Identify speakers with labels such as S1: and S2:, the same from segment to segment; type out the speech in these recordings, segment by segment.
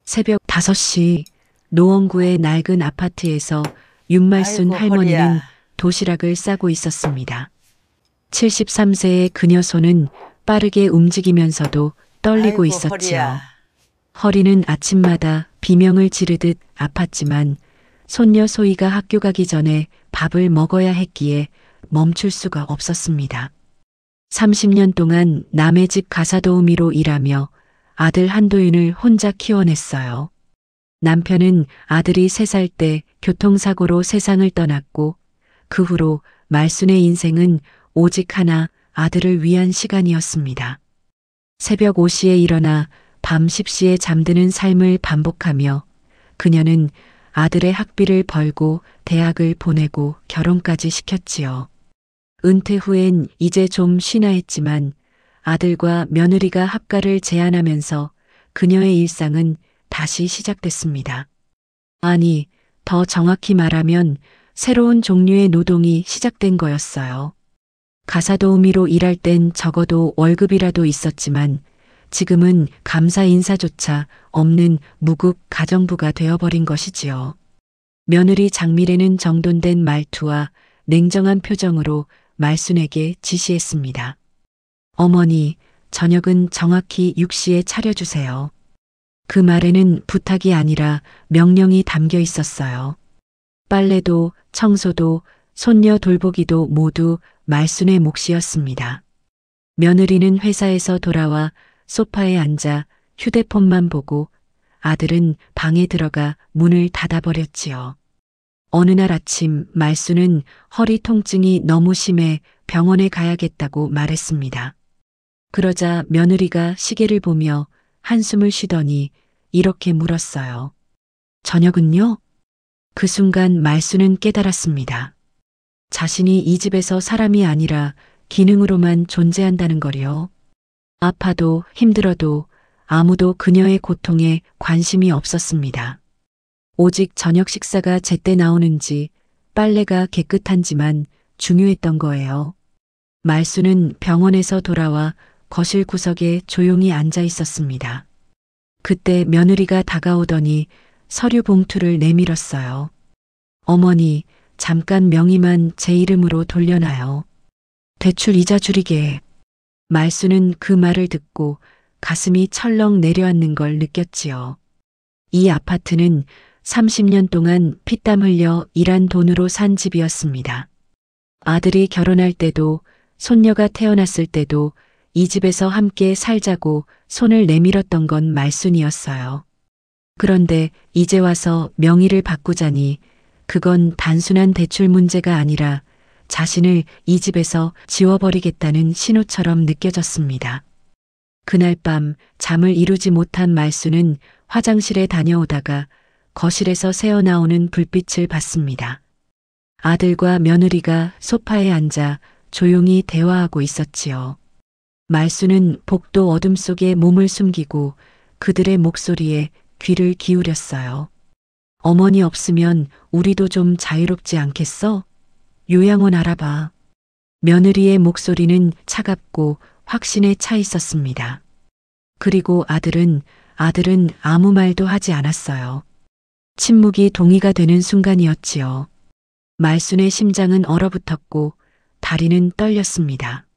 S1: 새벽 5시 노원구의 낡은 아파트에서 윤말순
S2: 아이고,
S1: 할머니는
S2: 허리야.
S1: 도시락을 싸고 있었습니다. 73세의 그녀 손은 빠르게 움직이면서도 떨리고
S2: 아이고,
S1: 있었지요.
S2: 허리야.
S1: 허리는 아침마다 비명을 지르듯 아팠지만 손녀 소희가 학교 가기 전에 밥을 먹어야 했기에 멈출 수가 없었습니다. 30년 동안 남의 집 가사도우미로 일하며 아들 한도윤을 혼자 키워냈어요. 남편은 아들이 3살 때 교통사고로 세상을 떠났고 그 후로 말순의 인생은 오직 하나 아들을 위한 시간이었습니다. 새벽 5시에 일어나 밤 10시에 잠드는 삶을 반복하며 그녀는 아들의 학비를 벌고 대학을 보내고 결혼까지 시켰지요. 은퇴 후엔 이제 좀 쉬나 했지만 아들과 며느리가 합가를 제안하면서 그녀의 일상은 다시 시작됐습니다. 아니, 더 정확히 말하면 새로운 종류의 노동이 시작된 거였어요. 가사도우미로 일할 땐 적어도 월급이라도 있었지만 지금은 감사 인사조차 없는 무급 가정부가 되어버린 것이지요. 며느리 장미래는 정돈된 말투와 냉정한 표정으로 말순에게 지시했습니다. 어머니, 저녁은 정확히 6시에 차려주세요. 그 말에는 부탁이 아니라 명령이 담겨 있었어요. 빨래도 청소도 손녀 돌보기도 모두 말순의 몫이었습니다. 며느리는 회사에서 돌아와 소파에 앉아 휴대폰만 보고 아들은 방에 들어가 문을 닫아버렸지요. 어느 날 아침 말순은 허리 통증이 너무 심해 병원에 가야겠다고 말했습니다. 그러자 며느리가 시계를 보며 한숨을 쉬더니 이렇게 물었어요. 저녁은요? 그 순간 말순은 깨달았습니다. 자신이 이 집에서 사람이 아니라 기능으로만 존재한다는 거요. 아파도 힘들어도 아무도 그녀의 고통에 관심이 없었습니다. 오직 저녁 식사가 제때 나오는지 빨래가 깨끗한지만 중요했던 거예요. 말순은 병원에서 돌아와 거실 구석에 조용히 앉아 있었습니다. 그때 며느리가 다가오더니 서류 봉투를 내밀었어요. 어머니, 잠깐 명의만 제 이름으로 돌려놔요. 대출 이자 줄이게. 말순은 그 말을 듣고 가슴이 철렁 내려앉는 걸 느꼈지요. 이 아파트는 30년 동안 피땀 흘려 일한 돈으로 산 집이었습니다. 아들이 결혼할 때도 손녀가 태어났을 때도 이 집에서 함께 살자고 손을 내밀었던 건 말순이었어요. 그런데 이제 와서 명의를 바꾸자니 그건 단순한 대출 문제가 아니라 자신을 이 집에서 지워버리겠다는 신호처럼 느껴졌습니다. 그날 밤 잠을 이루지 못한 말순은 화장실에 다녀오다가 거실에서 새어나오는 불빛을 봤습니다. 아들과 며느리가 소파에 앉아 조용히 대화하고 있었지요. 말순은 복도 어둠 속에 몸을 숨기고 그들의 목소리에 귀를 기울였어요. 어머니 없으면 우리도 좀 자유롭지 않겠어? 요양원 알아봐. 며느리의 목소리는 차갑고 확신에 차 있었습니다. 그리고 아들은 아무 말도 하지 않았어요. 침묵이 동의가 되는 순간이었지요. 말순의 심장은 얼어붙었고 다리는 떨렸습니다.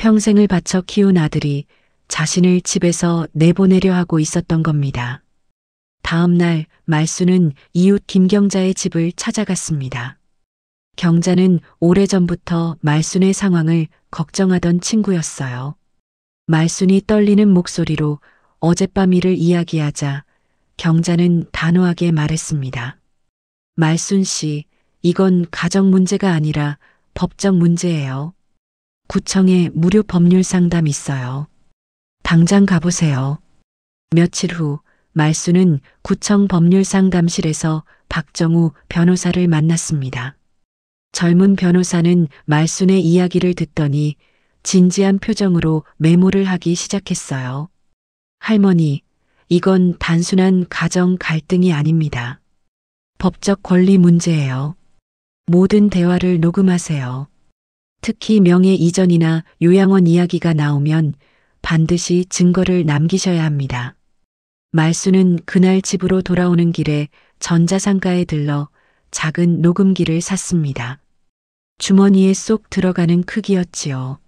S1: 평생을 바쳐 키운 아들이 자신을 집에서 내보내려 하고 있었던 겁니다. 다음 날 말순은 이웃 김경자의 집을 찾아갔습니다. 경자는 오래전부터 말순의 상황을 걱정하던 친구였어요. 말순이 떨리는 목소리로 어젯밤 일을 이야기하자 경자는 단호하게 말했습니다. 말순 씨, 이건 가정 문제가 아니라 법적 문제예요. 구청에 무료 법률 상담 있어요. 당장 가보세요. 며칠 후 말순은 구청 법률 상담실에서 박정우 변호사를 만났습니다. 젊은 변호사는 말순의 이야기를 듣더니 진지한 표정으로 메모를 하기 시작했어요. 할머니, 이건 단순한 가정 갈등이 아닙니다. 법적 권리 문제예요. 모든 대화를 녹음하세요. 특히 명예 이전이나 요양원 이야기가 나오면 반드시 증거를 남기셔야 합니다. 말수는 그날 집으로 돌아오는 길에 전자상가에 들러 작은 녹음기를 샀습니다. 주머니에 쏙 들어가는 크기였지요.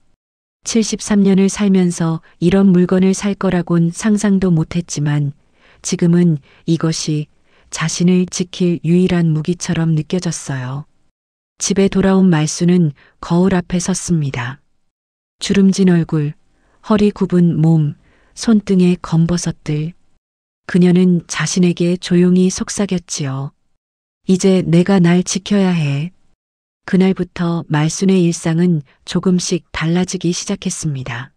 S1: 73년을 살면서 이런 물건을 살 거라곤 상상도 못했지만 지금은 이것이 자신을 지킬 유일한 무기처럼 느껴졌어요. 집에 돌아온 말수는 거울 앞에 섰습니다. 주름진 얼굴, 허리 굽은 몸, 손등에 검버섯들. 그녀는 자신에게 조용히 속삭였지요. 이제 내가 날 지켜야 해. 그날부터 말순의 일상은 조금씩 달라지기 시작했습니다.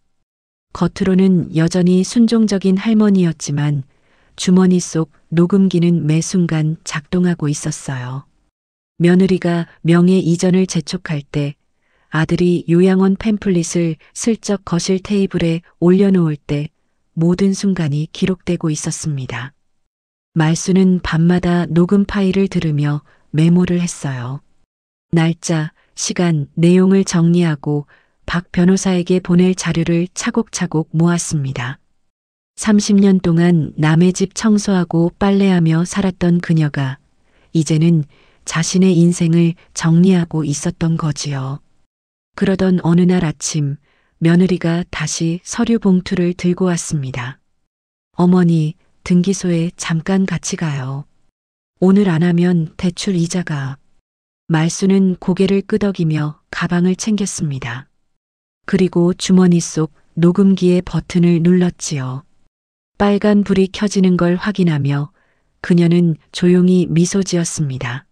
S1: 겉으로는 여전히 순종적인 할머니였지만 주머니 속 녹음기는 매 순간 작동하고 있었어요. 며느리가 명예 이전을 재촉할 때, 아들이 요양원 팸플릿을 슬쩍 거실 테이블에 올려놓을 때 모든 순간이 기록되고 있었습니다. 말수는 밤마다 녹음 파일을 들으며 메모를 했어요. 날짜, 시간, 내용을 정리하고 박 변호사에게 보낼 자료를 차곡차곡 모았습니다. 30년 동안 남의 집 청소하고 빨래하며 살았던 그녀가 이제는 자신의 인생을 정리하고 있었던 거지요. 그러던 어느 날 아침 며느리가 다시 서류 봉투를 들고 왔습니다. 어머니, 등기소에 잠깐 같이 가요. 오늘 안 하면 대출 이자가. 말수는 고개를 끄덕이며 가방을 챙겼습니다. 그리고 주머니 속 녹음기의 버튼을 눌렀지요. 빨간 불이 켜지는 걸 확인하며 그녀는 조용히 미소 지었습니다.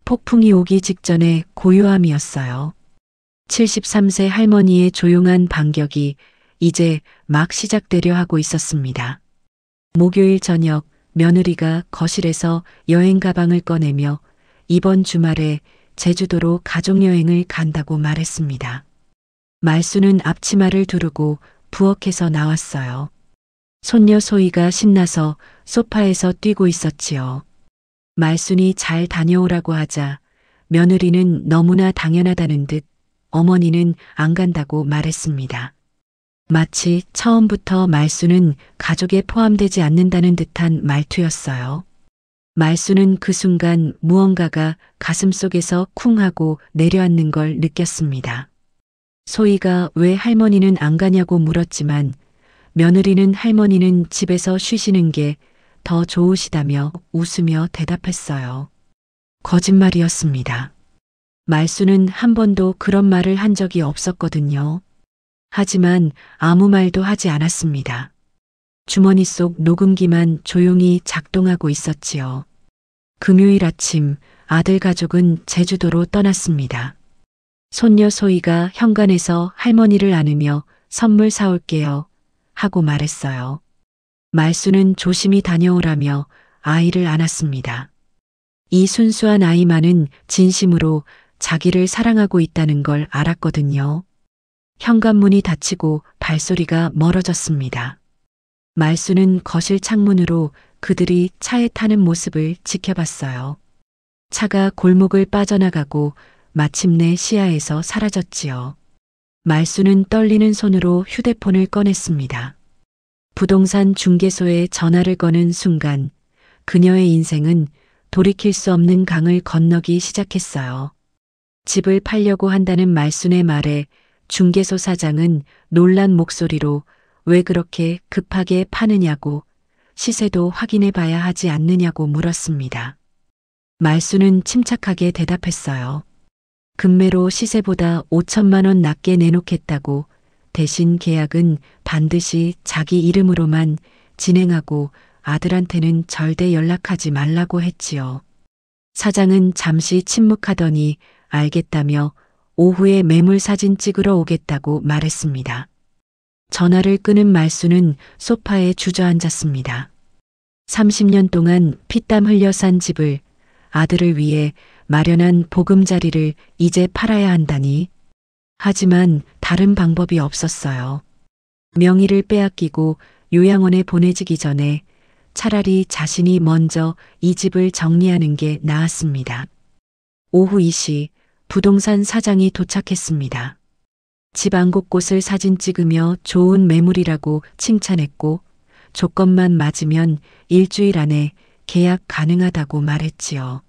S1: 폭풍이 오기 직전의 고요함이었어요. 73세 할머니의 조용한 반격이 이제 막 시작되려 하고 있었습니다. 목요일 저녁 며느리가 거실에서 여행 가방을 꺼내며 이번 주말에 제주도로 가족여행을 간다고 말했습니다. 말수는 앞치마를 두르고 부엌에서 나왔어요. 손녀 소희가 신나서 소파에서 뛰고 있었지요. 말순이 잘 다녀오라고 하자 며느리는 너무나 당연하다는 듯 어머니는 안 간다고 말했습니다. 마치 처음부터 말수는 가족에 포함되지 않는다는 듯한 말투였어요. 말수는 그 순간 무언가가 가슴속에서 쿵 하고 내려앉는 걸 느꼈습니다. 소희가 왜 할머니는 안 가냐고 물었지만 며느리는 할머니는 집에서 쉬시는 게 더 좋으시다며 웃으며 대답했어요. 거짓말이었습니다. 말수는 한 번도 그런 말을 한 적이 없었거든요. 하지만 아무 말도 하지 않았습니다. 주머니 속 녹음기만 조용히 작동하고 있었지요. 금요일 아침 아들 가족은 제주도로 떠났습니다. 손녀 소희가 현관에서 할머니를 안으며 선물 사올게요 하고 말했어요. 말수는 조심히 다녀오라며 아이를 안았습니다. 이 순수한 아이만은 진심으로 자기를 사랑하고 있다는 걸 알았거든요. 현관문이 닫히고 발소리가 멀어졌습니다. 말수는 거실 창문으로 그들이 차에 타는 모습을 지켜봤어요. 차가 골목을 빠져나가고 마침내 시야에서 사라졌지요. 말수는 떨리는 손으로 휴대폰을 꺼냈습니다. 부동산 중개소에 전화를 거는 순간 그녀의 인생은 돌이킬 수 없는 강을 건너기 시작했어요. 집을 팔려고 한다는 말순의 말에 중개소 사장은 놀란 목소리로 왜 그렇게 급하게 파느냐고 시세도 확인해 봐야 하지 않느냐고 물었습니다. 말순은 침착하게 대답했어요. 금매로 시세보다 5천만 원 낮게 내놓겠다고 대신 계약은 반드시 자기 이름으로만 진행하고 아들한테는 절대 연락하지 말라고 했지요. 사장은 잠시 침묵하더니 알겠다며 오후에 매물 사진 찍으러 오겠다고 말했습니다. 전화를 끊은 말수는 소파에 주저앉았습니다. 30년 동안 피땀 흘려 산 집을 아들을 위해 마련한 보금자리를 이제 팔아야 한다니. 하지만 다른 방법이 없었어요. 명의를 빼앗기고 요양원에 보내지기 전에 차라리 자신이 먼저 이 집을 정리하는 게 나았습니다. 오후 2시 부동산 사장이 도착했습니다. 집 안 곳곳을 사진 찍으며 좋은 매물이라고 칭찬했고 조건만 맞으면 일주일 안에 계약 가능하다고 말했지요.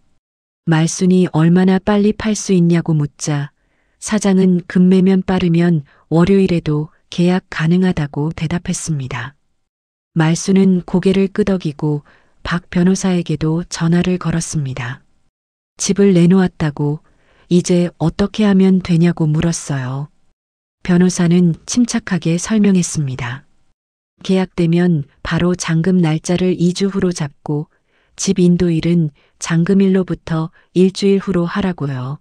S1: 말순이 얼마나 빨리 팔 수 있냐고 묻자 사장은 금매면 빠르면 월요일에도 계약 가능하다고 대답했습니다. 말순은 고개를 끄덕이고 박 변호사에게도 전화를 걸었습니다. 집을 내놓았다고 이제 어떻게 하면 되냐고 물었어요. 변호사는 침착하게 설명했습니다. 계약되면 바로 잔금 날짜를 2주 후로 잡고 집 인도일은 잔금일로부터 일주일 후로 하라고요.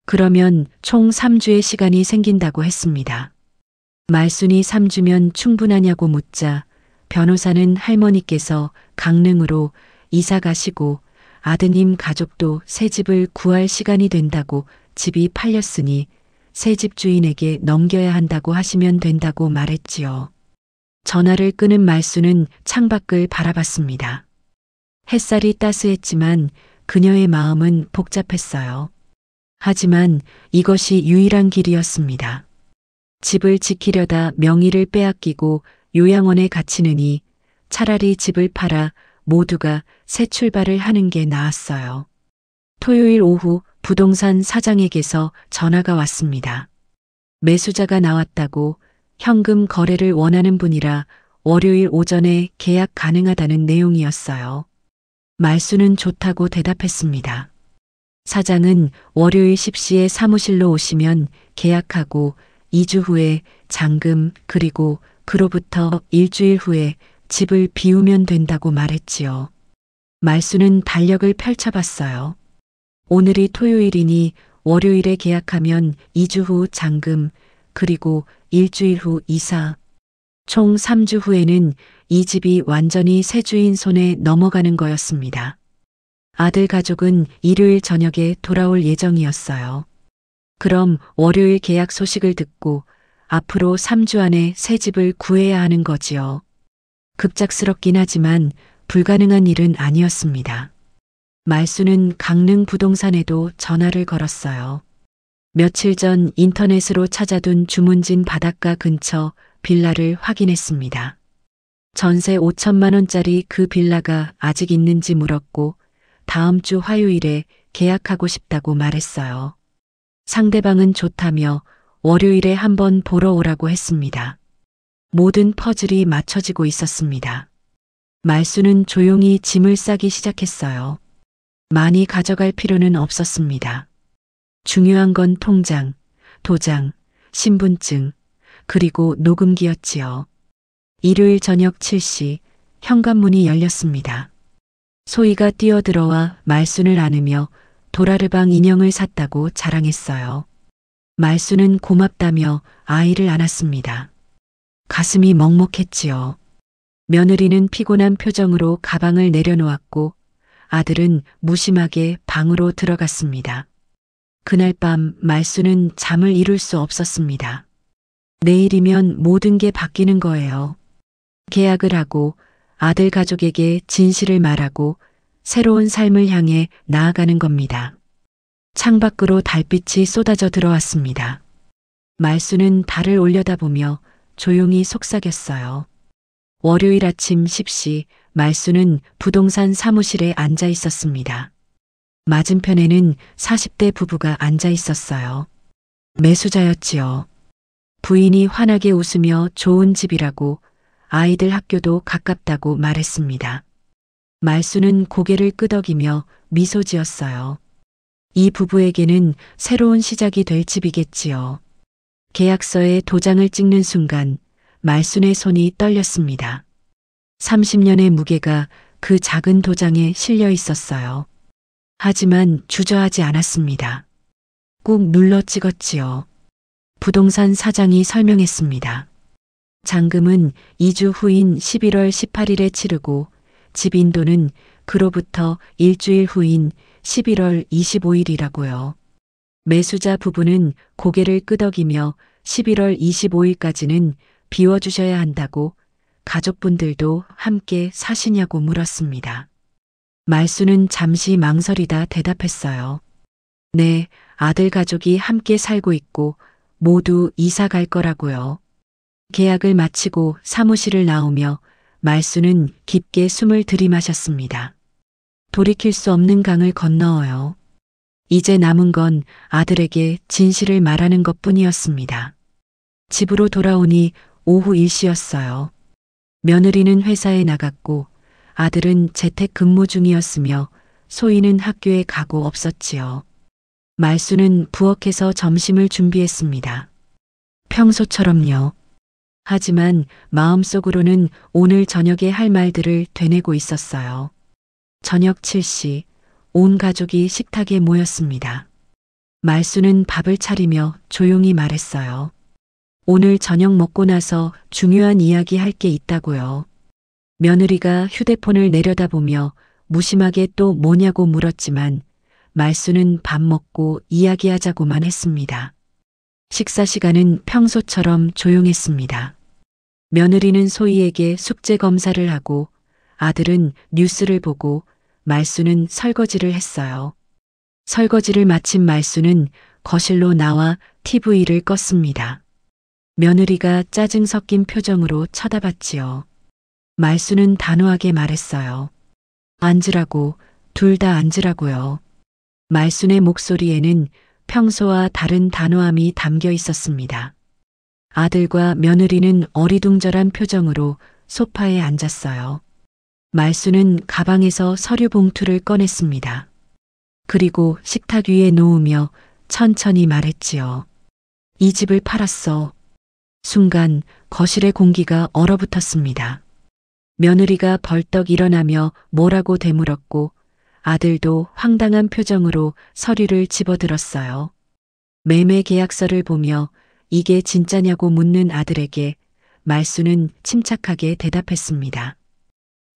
S1: 그러면 총 3주의 시간이 생긴다고 했습니다. 말순이 3주면 충분하냐고 묻자 변호사는 할머니께서 강릉으로 이사 가시고 아드님 가족도 새 집을 구할 시간이 된다고 집이 팔렸으니 새 집 주인에게 넘겨야 한다고 하시면 된다고 말했지요. 전화를 끊은 말순은 창밖을 바라봤습니다. 햇살이 따스했지만 그녀의 마음은 복잡했어요. 하지만 이것이 유일한 길이었습니다. 집을 지키려다 명의를 빼앗기고 요양원에 갇히느니 차라리 집을 팔아 모두가 새 출발을 하는 게 나았어요. 토요일 오후 부동산 사장에게서 전화가 왔습니다. 매수자가 나왔다고 현금 거래를 원하는 분이라 월요일 오전에 계약 가능하다는 내용이었어요. 말수는 좋다고 대답했습니다. 사장은 월요일 10시에 사무실로 오시면 계약하고 2주 후에 잔금 그리고 그로부터 일주일 후에 집을 비우면 된다고 말했지요. 말수는 달력을 펼쳐봤어요. 오늘이 토요일이니 월요일에 계약하면 2주 후 잔금 그리고 일주일 후 이사. 총 3주 후에는 이 집이 완전히 새 주인 손에 넘어가는 거였습니다. 아들 가족은 일요일 저녁에 돌아올 예정이었어요. 그럼 월요일 계약 소식을 듣고 앞으로 3주 안에 새 집을 구해야 하는 거지요. 급작스럽긴 하지만 불가능한 일은 아니었습니다. 말수는 강릉 부동산에도 전화를 걸었어요. 며칠 전 인터넷으로 찾아둔 주문진 바닷가 근처 빌라를 확인했습니다. 전세 5천만 원짜리 그 빌라가 아직 있는지 물었고 다음 주 화요일에 계약하고 싶다고 말했어요. 상대방은 좋다며 월요일에 한번 보러 오라고 했습니다. 모든 퍼즐이 맞춰지고 있었습니다. 말수는 조용히 짐을 싸기 시작했어요. 많이 가져갈 필요는 없었습니다. 중요한 건 통장, 도장, 신분증, 그리고 녹음기였지요. 일요일 저녁 7시 현관문이 열렸습니다. 소희가 뛰어들어와 말순을 안으며 도라르방 인형을 샀다고 자랑했어요. 말순은 고맙다며 아이를 안았습니다. 가슴이 먹먹했지요. 며느리는 피곤한 표정으로 가방을 내려놓았고 아들은 무심하게 방으로 들어갔습니다. 그날 밤 말수는 잠을 이룰 수 없었습니다. 내일이면 모든 게 바뀌는 거예요. 계약을 하고 아들 가족에게 진실을 말하고 새로운 삶을 향해 나아가는 겁니다. 창밖으로 달빛이 쏟아져 들어왔습니다. 말수는 달을 올려다보며 조용히 속삭였어요. 월요일 아침 10시 말수는 부동산 사무실에 앉아 있었습니다. 맞은편에는 40대 부부가 앉아 있었어요. 매수자였지요. 부인이 환하게 웃으며 좋은 집이라고 아이들 학교도 가깝다고 말했습니다. 말수는 고개를 끄덕이며 미소 지었어요. 이 부부에게는 새로운 시작이 될 집이겠지요. 계약서에 도장을 찍는 순간 말순의 손이 떨렸습니다. 30년의 무게가 그 작은 도장에 실려 있었어요. 하지만 주저하지 않았습니다. 꾹 눌러 찍었지요. 부동산 사장이 설명했습니다. 잔금은 2주 후인 11월 18일에 치르고 집 인도는 그로부터 일주일 후인 11월 25일이라고요. 매수자 부부는 고개를 끄덕이며 11월 25일까지는 비워주셔야 한다고 가족분들도 함께 사시냐고 물었습니다. 말수는 잠시 망설이다 대답했어요. 네, 아들 가족이 함께 살고 있고 모두 이사 갈 거라고요. 계약을 마치고 사무실을 나오며 말수는 깊게 숨을 들이마셨습니다. 돌이킬 수 없는 강을 건너어요. 이제 남은 건 아들에게 진실을 말하는 것뿐이었습니다. 집으로 돌아오니 오후 1시였어요. 며느리는 회사에 나갔고 아들은 재택 근무 중이었으며 소희는 학교에 가고 없었지요. 말수는 부엌에서 점심을 준비했습니다. 평소처럼요. 하지만 마음속으로는 오늘 저녁에 할 말들을 되뇌고 있었어요. 저녁 7시 온 가족이 식탁에 모였습니다. 말수는 밥을 차리며 조용히 말했어요. 오늘 저녁 먹고 나서 중요한 이야기 할 게 있다고요. 며느리가 휴대폰을 내려다보며 무심하게 또 뭐냐고 물었지만 말수는 밥 먹고 이야기하자고만 했습니다. 식사 시간은 평소처럼 조용했습니다. 며느리는 소희에게 숙제 검사를 하고 아들은 뉴스를 보고 말수는 설거지를 했어요. 설거지를 마친 말수는 거실로 나와 TV를 껐습니다. 며느리가 짜증 섞인 표정으로 쳐다봤지요. 말수는 단호하게 말했어요. 앉으라고, 둘 다 앉으라고요. 말순의 목소리에는 평소와 다른 단호함이 담겨 있었습니다. 아들과 며느리는 어리둥절한 표정으로 소파에 앉았어요. 말수는 가방에서 서류 봉투를 꺼냈습니다. 그리고 식탁 위에 놓으며 천천히 말했지요. 이 집을 팔았어. 순간 거실의 공기가 얼어붙었습니다. 며느리가 벌떡 일어나며 뭐라고 되물었고 아들도 황당한 표정으로 서류를 집어들었어요. 매매 계약서를 보며 이게 진짜냐고 묻는 아들에게 말수는 침착하게 대답했습니다.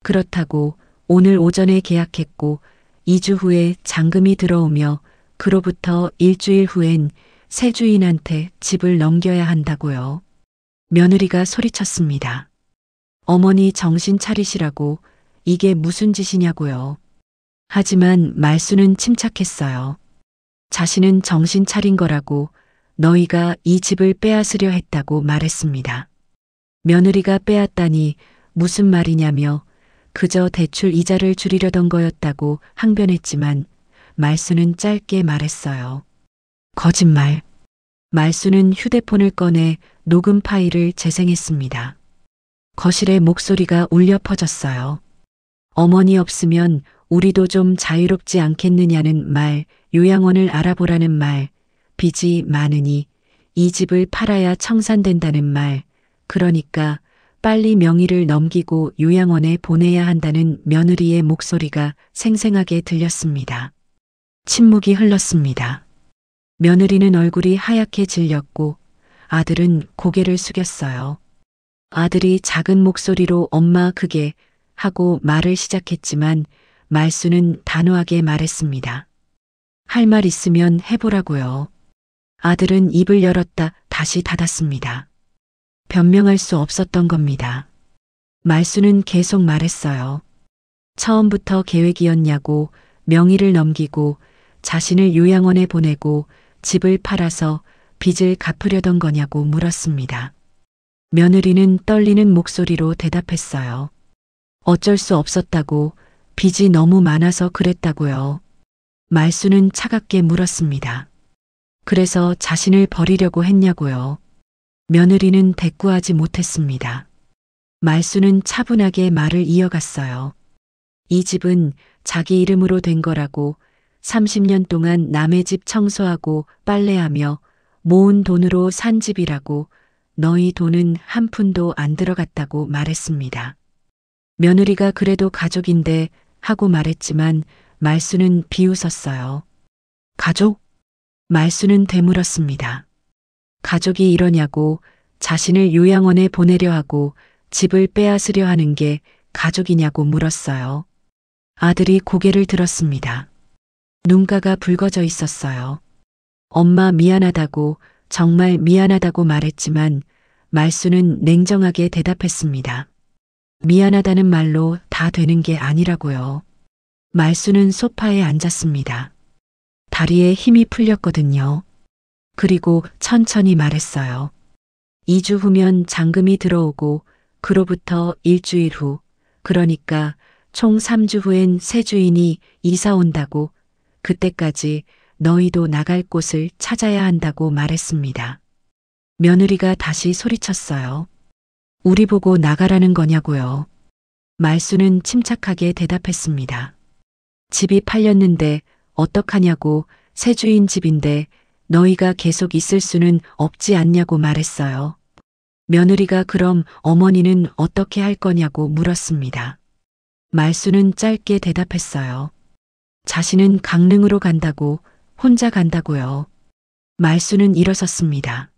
S1: 그렇다고 오늘 오전에 계약했고 2주 후에 잔금이 들어오며 그로부터 일주일 후엔 새 주인한테 집을 넘겨야 한다고요. 며느리가 소리쳤습니다. 어머니 정신 차리시라고 이게 무슨 짓이냐고요. 하지만 말수는 침착했어요. 자신은 정신 차린 거라고 너희가 이 집을 빼앗으려 했다고 말했습니다. 며느리가 빼앗다니 무슨 말이냐며 그저 대출 이자를 줄이려던 거였다고 항변했지만 말수는 짧게 말했어요. 거짓말. 말수는 휴대폰을 꺼내 녹음 파일을 재생했습니다. 거실에 목소리가 울려 퍼졌어요. 어머니 없으면 우리도 좀 자유롭지 않겠느냐는 말, 요양원을 알아보라는 말, 빚이 많으니 이 집을 팔아야 청산된다는 말, 그러니까 빨리 명의를 넘기고 요양원에 보내야 한다는 며느리의 목소리가 생생하게 들렸습니다. 침묵이 흘렀습니다. 며느리는 얼굴이 하얗게 질렸고 아들은 고개를 숙였어요. 아들이 작은 목소리로 엄마 그게 하고 말을 시작했지만 말수는 단호하게 말했습니다. 할 말 있으면 해보라고요. 아들은 입을 열었다 다시 닫았습니다. 변명할 수 없었던 겁니다. 말수는 계속 말했어요. 처음부터 계획이었냐고 명의를 넘기고 자신을 요양원에 보내고 집을 팔아서 빚을 갚으려던 거냐고 물었습니다. 며느리는 떨리는 목소리로 대답했어요. 어쩔 수 없었다고 빚이 너무 많아서 그랬다고요. 말수는 차갑게 물었습니다. 그래서 자신을 버리려고 했냐고요. 며느리는 대꾸하지 못했습니다. 말수는 차분하게 말을 이어갔어요. 이 집은 자기 이름으로 된 거라고 30년 동안 남의 집 청소하고 빨래하며 모은 돈으로 산 집이라고 너희 돈은 한 푼도 안 들어갔다고 말했습니다. 며느리가 그래도 가족인데 하고 말했지만 말수는 비웃었어요. 가족? 말수는 되물었습니다. 가족이 이러냐고 자신을 요양원에 보내려 하고 집을 빼앗으려 하는 게 가족이냐고 물었어요. 아들이 고개를 들었습니다. 눈가가 붉어져 있었어요. 엄마 미안하다고 정말 미안하다고 말했지만 말수는 냉정하게 대답했습니다. 미안하다는 말로 다 되는 게 아니라고요. 말수는 소파에 앉았습니다. 다리에 힘이 풀렸거든요. 그리고 천천히 말했어요. 2주 후면 잔금이 들어오고 그로부터 일주일 후, 그러니까 총 3주 후엔 새 주인이 이사 온다고, 그때까지 너희도 나갈 곳을 찾아야 한다고 말했습니다. 며느리가 다시 소리쳤어요. 우리 보고 나가라는 거냐고요. 말수는 침착하게 대답했습니다. 집이 팔렸는데 어떡하냐고, 새 주인 집인데 너희가 계속 있을 수는 없지 않냐고 말했어요. 며느리가 그럼 어머니는 어떻게 할 거냐고 물었습니다. 말수는 짧게 대답했어요. 자신은 강릉으로 간다고, 혼자 간다고요. 말수는 일어섰습니다.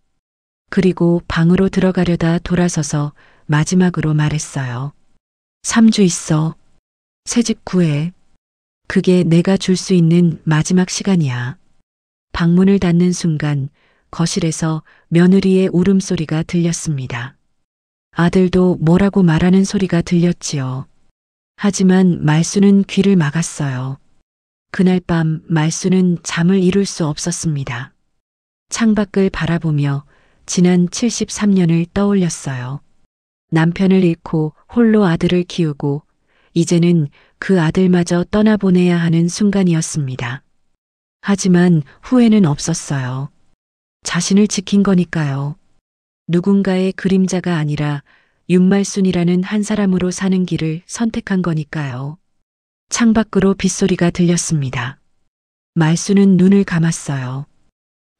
S1: 그리고 방으로 들어가려다 돌아서서 마지막으로 말했어요. 3주 있어. 새집 구해. 그게 내가 줄 수 있는 마지막 시간이야. 방문을 닫는 순간 거실에서 며느리의 울음소리가 들렸습니다. 아들도 뭐라고 말하는 소리가 들렸지요. 하지만 말수는 귀를 막았어요. 그날 밤 말수는 잠을 이룰 수 없었습니다. 창밖을 바라보며 지난 73년을 떠올렸어요. 남편을 잃고 홀로 아들을 키우고 이제는 그 아들마저 떠나보내야 하는 순간이었습니다. 하지만 후회는 없었어요. 자신을 지킨 거니까요. 누군가의 그림자가 아니라 윤말순이라는 한 사람으로 사는 길을 선택한 거니까요. 창밖으로 빗소리가 들렸습니다. 말수는 눈을 감았어요.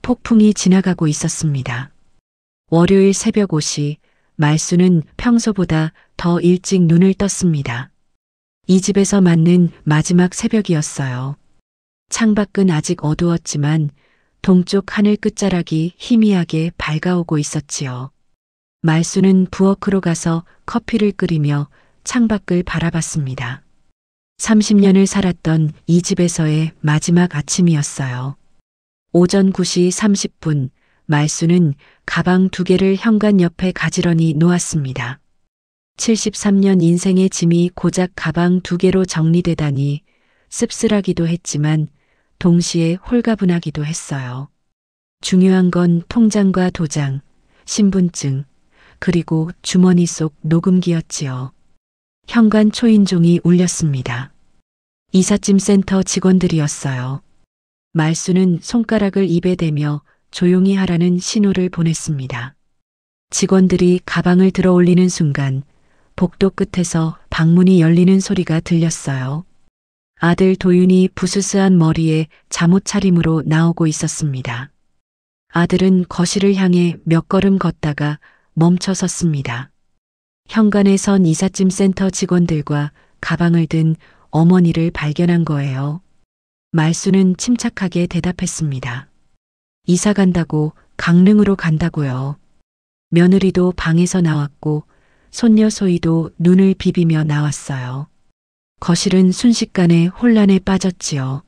S1: 폭풍이 지나가고 있었습니다. 월요일 새벽 5시 말수는 평소보다 더 일찍 눈을 떴습니다. 이 집에서 맞는 마지막 새벽이었어요. 창밖은 아직 어두웠지만 동쪽 하늘 끝자락이 희미하게 밝아오고 있었지요. 말수는 부엌으로 가서 커피를 끓이며 창밖을 바라봤습니다. 30년을 살았던 이 집에서의 마지막 아침이었어요. 오전 9시 30분 말수는 가방 2개를 현관 옆에 가지런히 놓았습니다. 73년 인생의 짐이 고작 가방 2개로 정리되다니 씁쓸하기도 했지만 동시에 홀가분하기도 했어요. 중요한 건 통장과 도장, 신분증, 그리고 주머니 속 녹음기였지요. 현관 초인종이 울렸습니다. 이삿짐 센터 직원들이었어요. 말수는 손가락을 입에 대며 조용히 하라는 신호를 보냈습니다. 직원들이 가방을 들어 올리는 순간 복도 끝에서 방문이 열리는 소리가 들렸어요. 아들 도윤이 부스스한 머리에 잠옷 차림으로 나오고 있었습니다. 아들은 거실을 향해 몇 걸음 걷다가 멈춰 섰습니다. 현관에 선 이삿짐 센터 직원들과 가방을 든 어머니를 발견한 거예요. 말수는 침착하게 대답했습니다. 이사 간다고, 강릉으로 간다고요. 며느리도 방에서 나왔고 손녀 소희도 눈을 비비며 나왔어요. 거실은 순식간에 혼란에 빠졌지요.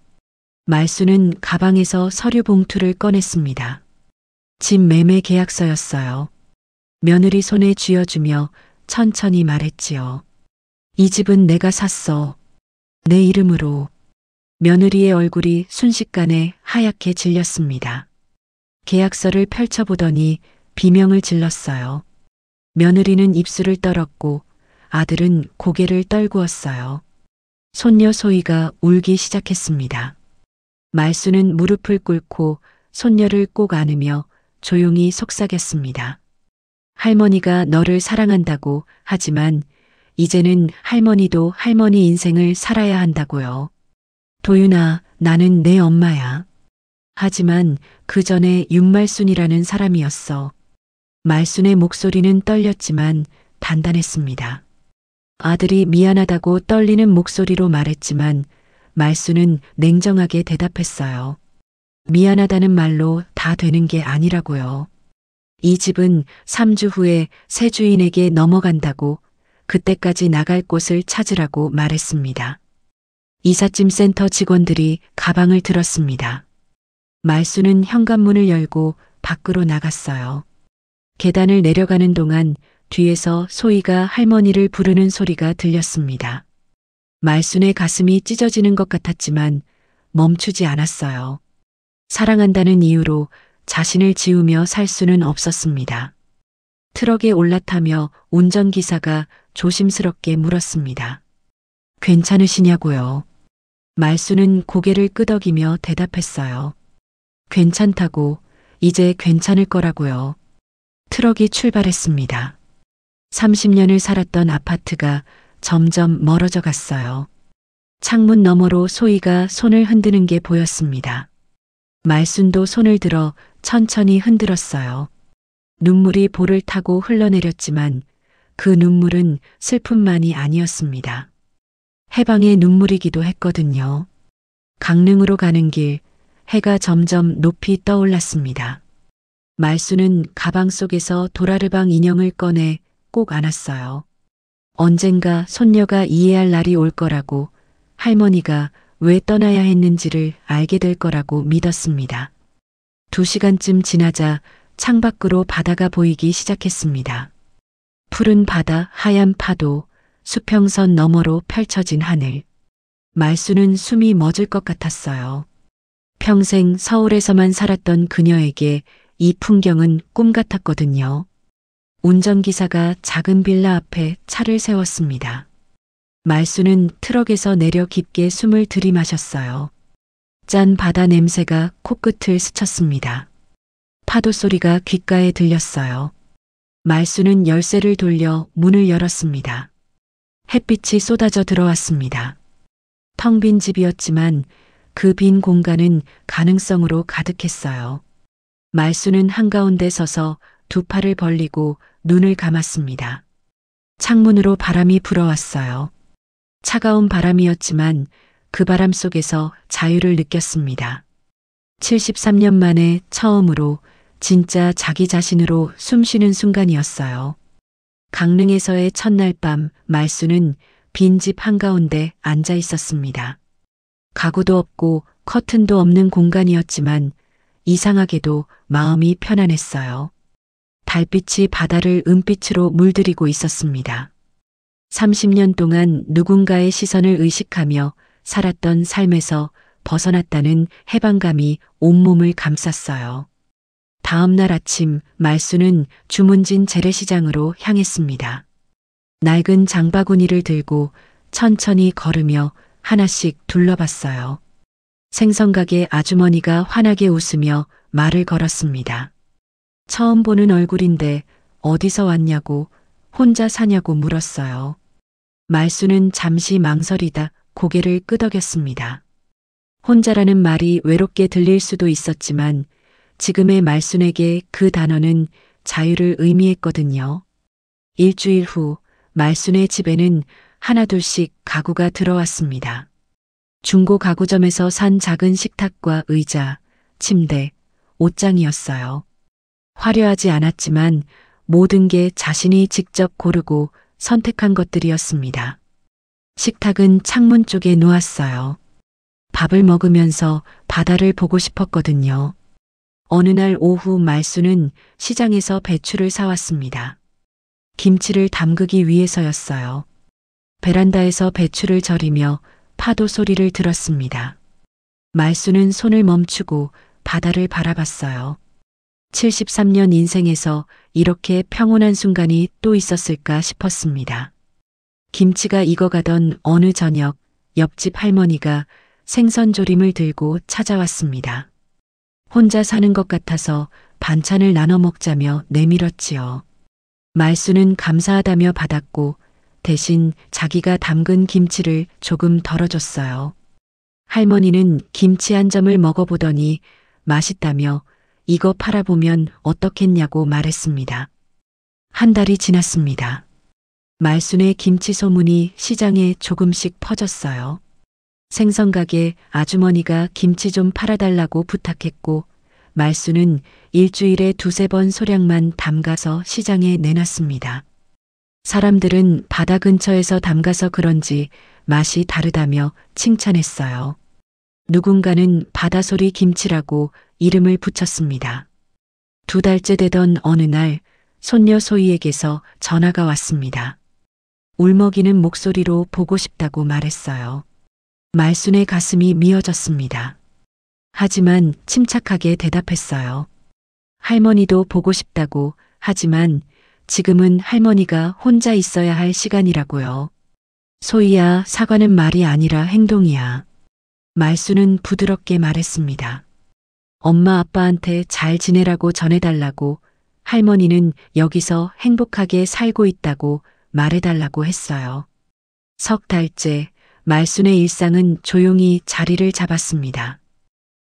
S1: 말수는 가방에서 서류 봉투를 꺼냈습니다. 집 매매 계약서였어요. 며느리 손에 쥐어주며 천천히 말했지요. 이 집은 내가 샀어. 내 이름으로. 며느리의 얼굴이 순식간에 하얗게 질렸습니다. 계약서를 펼쳐보더니 비명을 질렀어요. 며느리는 입술을 떨었고 아들은 고개를 떨구었어요. 손녀 소희가 울기 시작했습니다. 말수는 무릎을 꿇고 손녀를 꼭 안으며 조용히 속삭였습니다. 할머니가 너를 사랑한다고, 하지만 이제는 할머니도 할머니 인생을 살아야 한다고요. 도윤아, 나는 내 엄마야. 하지만 그 전에 윤말순이라는 사람이었어. 말순의 목소리는 떨렸지만 단단했습니다. 아들이 미안하다고 떨리는 목소리로 말했지만 말순은 냉정하게 대답했어요. 미안하다는 말로 다 되는 게 아니라고요. 이 집은 3주 후에 새 주인에게 넘어간다고, 그때까지 나갈 곳을 찾으라고 말했습니다. 이삿짐 센터 직원들이 가방을 들었습니다. 말수는 현관문을 열고 밖으로 나갔어요. 계단을 내려가는 동안 뒤에서 소희가 할머니를 부르는 소리가 들렸습니다. 말순의 가슴이 찢어지는 것 같았지만 멈추지 않았어요. 사랑한다는 이유로 자신을 지우며 살 수는 없었습니다. 트럭에 올라타며 운전기사가 조심스럽게 물었습니다. 괜찮으시냐고요? 말수는 고개를 끄덕이며 대답했어요. 괜찮다고, 이제 괜찮을 거라고요. 트럭이 출발했습니다. 30년을 살았던 아파트가 점점 멀어져 갔어요. 창문 너머로 소희가 손을 흔드는 게 보였습니다. 말순도 손을 들어 천천히 흔들었어요. 눈물이 볼을 타고 흘러내렸지만 그 눈물은 슬픔만이 아니었습니다. 해방의 눈물이기도 했거든요. 강릉으로 가는 길, 해가 점점 높이 떠올랐습니다. 말수는 가방 속에서 도라르방 인형을 꺼내 꼭 안았어요. 언젠가 손녀가 이해할 날이 올 거라고, 할머니가 왜 떠나야 했는지를 알게 될 거라고 믿었습니다. 2시간쯤 지나자 창밖으로 바다가 보이기 시작했습니다. 푸른 바다, 하얀 파도, 수평선 너머로 펼쳐진 하늘. 말수는 숨이 멎을 것 같았어요. 평생 서울에서만 살았던 그녀에게 이 풍경은 꿈 같았거든요. 운전기사가 작은 빌라 앞에 차를 세웠습니다. 말수는 트럭에서 내려 깊게 숨을 들이마셨어요. 짠 바다 냄새가 코끝을 스쳤습니다. 파도 소리가 귓가에 들렸어요. 말수는 열쇠를 돌려 문을 열었습니다. 햇빛이 쏟아져 들어왔습니다. 텅 빈 집이었지만 그 빈 공간은 가능성으로 가득했어요. 말수는 한가운데 서서 두 팔을 벌리고 눈을 감았습니다. 창문으로 바람이 불어왔어요. 차가운 바람이었지만 그 바람 속에서 자유를 느꼈습니다. 73년 만에 처음으로 진짜 자기 자신으로 숨쉬는 순간이었어요. 강릉에서의 첫날 밤 말수는 빈집 한가운데 앉아 있었습니다. 가구도 없고 커튼도 없는 공간이었지만 이상하게도 마음이 편안했어요. 달빛이 바다를 은빛으로 물들이고 있었습니다. 30년 동안 누군가의 시선을 의식하며 살았던 삶에서 벗어났다는 해방감이 온몸을 감쌌어요. 다음 날 아침 말수는 주문진 재래시장으로 향했습니다. 낡은 장바구니를 들고 천천히 걸으며 하나씩 둘러봤어요. 생선가게 아주머니가 환하게 웃으며 말을 걸었습니다. 처음 보는 얼굴인데 어디서 왔냐고, 혼자 사냐고 물었어요. 말수는 잠시 망설이다 고개를 끄덕였습니다. 혼자라는 말이 외롭게 들릴 수도 있었지만 지금의 말순에게 그 단어는 자유를 의미했거든요. 일주일 후 말순의 집에는 하나둘씩 가구가 들어왔습니다. 중고 가구점에서 산 작은 식탁과 의자, 침대, 옷장이었어요. 화려하지 않았지만 모든 게 자신이 직접 고르고 선택한 것들이었습니다. 식탁은 창문 쪽에 놓았어요. 밥을 먹으면서 바다를 보고 싶었거든요. 어느 날 오후 말수는 시장에서 배추를 사왔습니다. 김치를 담그기 위해서였어요. 베란다에서 배추를 절이며 파도 소리를 들었습니다. 말수는 손을 멈추고 바다를 바라봤어요. 73년 인생에서 이렇게 평온한 순간이 또 있었을까 싶었습니다. 김치가 익어가던 어느 저녁 옆집 할머니가 생선조림을 들고 찾아왔습니다. 혼자 사는 것 같아서 반찬을 나눠 먹자며 내밀었지요. 말수는 감사하다며 받았고 대신 자기가 담근 김치를 조금 덜어줬어요. 할머니는 김치 한 점을 먹어보더니 맛있다며 이거 팔아보면 어떻겠냐고 말했습니다. 한 달이 지났습니다. 말순의 김치 소문이 시장에 조금씩 퍼졌어요. 생선가게 아주머니가 김치 좀 팔아달라고 부탁했고 말순은 일주일에 2~3번 소량만 담가서 시장에 내놨습니다. 사람들은 바다 근처에서 담가서 그런지 맛이 다르다며 칭찬했어요. 누군가는 바다소리 김치라고 이름을 붙였습니다. 2달째 되던 어느 날 손녀 소희에게서 전화가 왔습니다. 울먹이는 목소리로 보고 싶다고 말했어요. 말순의 가슴이 미어졌습니다. 하지만 침착하게 대답했어요. 할머니도 보고 싶다고, 하지만 지금은 할머니가 혼자 있어야 할 시간이라고요. 소희야, 사과는 말이 아니라 행동이야. 말수는 부드럽게 말했습니다. 엄마 아빠한테 잘 지내라고 전해달라고, 할머니는 여기서 행복하게 살고 있다고 말해달라고 했어요. 석 달째 말순의 일상은 조용히 자리를 잡았습니다.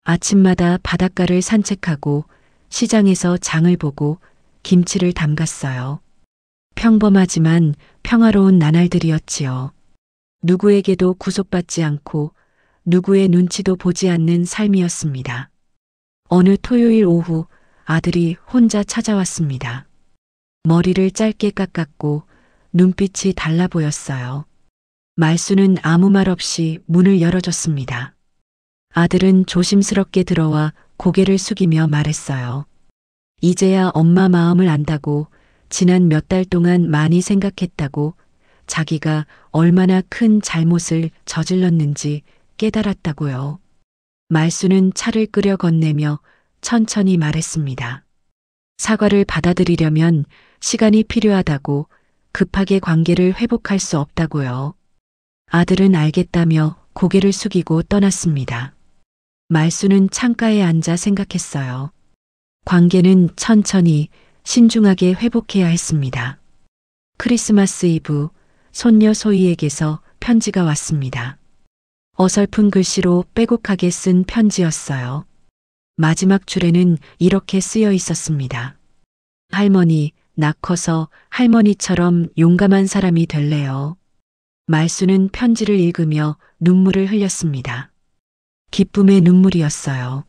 S1: 아침마다 바닷가를 산책하고 시장에서 장을 보고 김치를 담갔어요. 평범하지만 평화로운 나날들이었지요. 누구에게도 구속받지 않고 누구의 눈치도 보지 않는 삶이었습니다. 어느 토요일 오후 아들이 혼자 찾아왔습니다. 머리를 짧게 깎았고 눈빛이 달라 보였어요. 말수는 아무 말 없이 문을 열어줬습니다. 아들은 조심스럽게 들어와 고개를 숙이며 말했어요. 이제야 엄마 마음을 안다고, 지난 몇 달 동안 많이 생각했다고, 자기가 얼마나 큰 잘못을 저질렀는지 깨달았다고요. 말수는 차를 끓여 건네며 천천히 말했습니다. 사과를 받아들이려면 시간이 필요하다고, 급하게 관계를 회복할 수 없다고요. 아들은 알겠다며 고개를 숙이고 떠났습니다. 말수는 창가에 앉아 생각했어요. 관계는 천천히 신중하게 회복해야 했습니다. 크리스마스 이브, 손녀 소희에게서 편지가 왔습니다. 어설픈 글씨로 빼곡하게 쓴 편지였어요. 마지막 줄에는 이렇게 쓰여 있었습니다. 할머니, 나 커서 할머니처럼 용감한 사람이 될래요. 말수는 편지를 읽으며 눈물을 흘렸습니다. 기쁨의 눈물이었어요.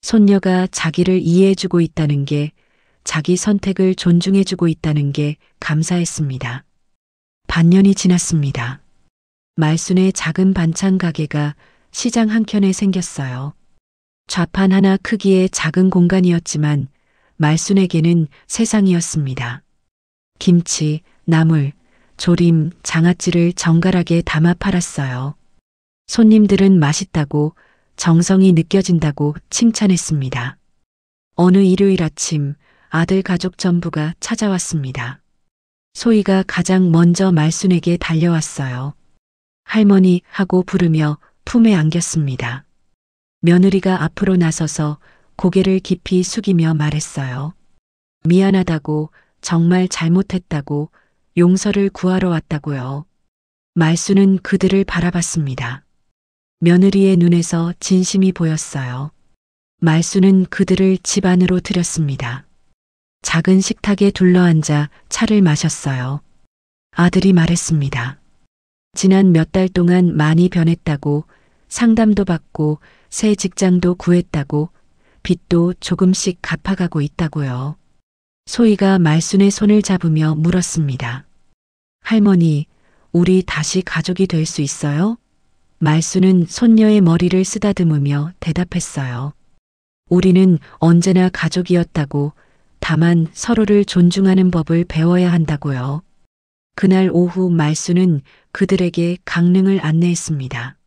S1: 손녀가 자기를 이해해주고 있다는 게, 자기 선택을 존중해주고 있다는 게 감사했습니다. 반년이 지났습니다. 말순의 작은 반찬 가게가 시장 한켠에 생겼어요. 좌판 하나 크기의 작은 공간이었지만 말순에게는 세상이었습니다. 김치, 나물, 조림, 장아찌를 정갈하게 담아 팔았어요. 손님들은 맛있다고, 정성이 느껴진다고 칭찬했습니다. 어느 일요일 아침 아들 가족 전부가 찾아왔습니다. 소희가 가장 먼저 말순에게 달려왔어요. 할머니 하고 부르며 품에 안겼습니다. 며느리가 앞으로 나서서 고개를 깊이 숙이며 말했어요. 미안하다고, 정말 잘못했다고, 용서를 구하러 왔다고요. 말수는 그들을 바라봤습니다. 며느리의 눈에서 진심이 보였어요. 말수는 그들을 집 안으로 들였습니다. 작은 식탁에 둘러앉아 차를 마셨어요. 아들이 말했습니다. 지난 몇 달 동안 많이 변했다고, 상담도 받고 새 직장도 구했다고, 빚도 조금씩 갚아가고 있다고요. 소희가 말순의 손을 잡으며 물었습니다. 할머니, 우리 다시 가족이 될 수 있어요? 말순은 손녀의 머리를 쓰다듬으며 대답했어요. 우리는 언제나 가족이었다고, 다만 서로를 존중하는 법을 배워야 한다고요. 그날 오후 말순은 그들에게 강릉을 안내했습니다.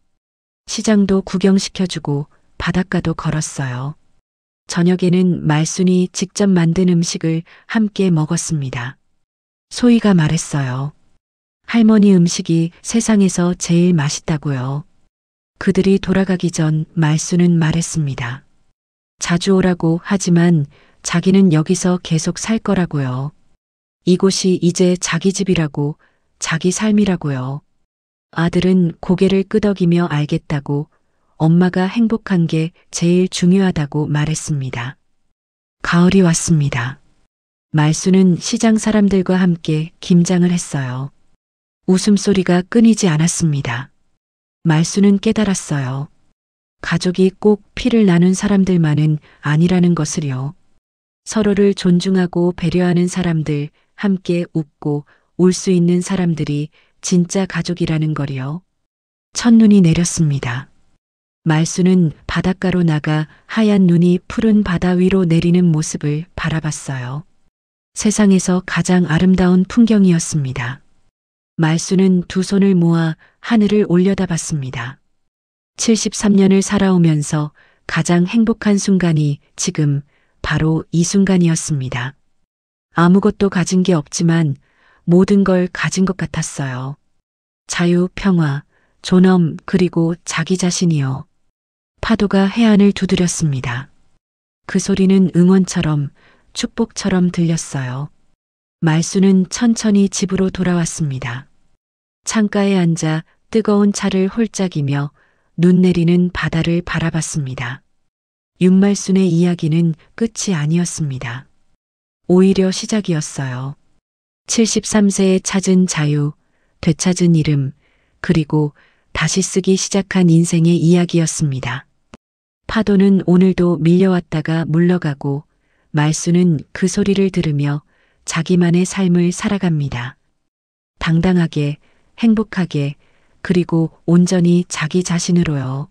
S1: 시장도 구경시켜주고 바닷가도 걸었어요. 저녁에는 말순이 직접 만든 음식을 함께 먹었습니다. 소희가 말했어요. 할머니 음식이 세상에서 제일 맛있다고요. 그들이 돌아가기 전 말순은 말했습니다. 자주 오라고 하지만 자기는 여기서 계속 살 거라고요. 이곳이 이제 자기 집이라고, 자기 삶이라고요. 아들은 고개를 끄덕이며 알겠다고, 엄마가 행복한 게 제일 중요하다고 말했습니다. 가을이 왔습니다. 말수는 시장 사람들과 함께 김장을 했어요. 웃음소리가 끊이지 않았습니다. 말수는 깨달았어요. 가족이 꼭 피를 나눈 사람들만은 아니라는 것을요. 서로를 존중하고 배려하는 사람들, 함께 웃고 울 수 있는 사람들이 진짜 가족이라는 거리요. 첫눈이 내렸습니다. 말수는 바닷가로 나가 하얀 눈이 푸른 바다 위로 내리는 모습을 바라봤어요. 세상에서 가장 아름다운 풍경이었습니다. 말수는 두 손을 모아 하늘을 올려다봤습니다. 73년을 살아오면서 가장 행복한 순간이 지금 바로 이 순간이었습니다. 아무것도 가진 게 없지만 모든 걸 가진 것 같았어요. 자유, 평화, 존엄, 그리고 자기 자신이요. 파도가 해안을 두드렸습니다. 그 소리는 응원처럼, 축복처럼 들렸어요. 말수는 천천히 집으로 돌아왔습니다. 창가에 앉아 뜨거운 차를 홀짝이며 눈 내리는 바다를 바라봤습니다. 윤말순의 이야기는 끝이 아니었습니다. 오히려 시작이었어요. 73세에 찾은 자유, 되찾은 이름, 그리고 다시 쓰기 시작한 인생의 이야기였습니다. 파도는 오늘도 밀려왔다가 물러가고 말수는 그 소리를 들으며 자기만의 삶을 살아갑니다. 당당하게, 행복하게, 그리고 온전히 자기 자신으로요.